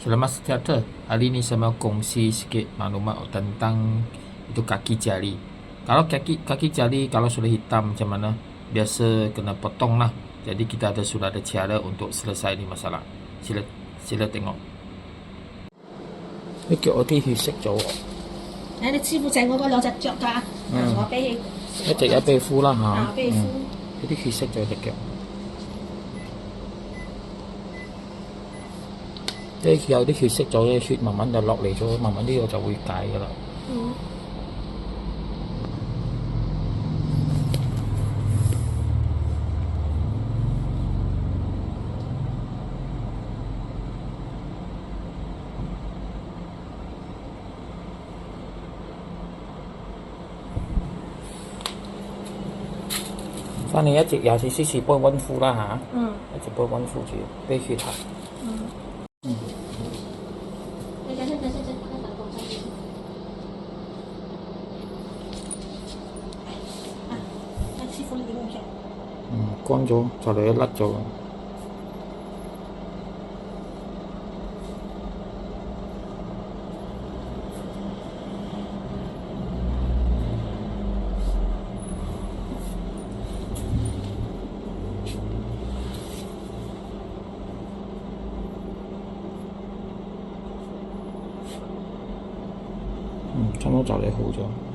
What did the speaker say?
Selamat sejahtera. Hari ini saya mau kongsi sikit maklumat tentang itu kaki jari. Kalau kaki jari kalau sudah hitam macam mana? Biasa kena potong lah. Jadi kita sudah ada cara untuk selesai ni masalah. Sila tengok. 啲腳有啲血色咗喎。你師傅整我嗰兩隻腳㗎，我俾一隻有皮膚啦嚇。俾敷。有啲血色咗隻腳。即有啲血色咗嘅血慢慢就落嚟咗，慢慢呢個就會戒㗎啦。翻嚟一直24cc 幫佢溫敷啦嚇。一直幫佢溫敷住，俾血下。師傅你點樣着？乾咗就嚟一甩咗。差唔多就嚟好咗。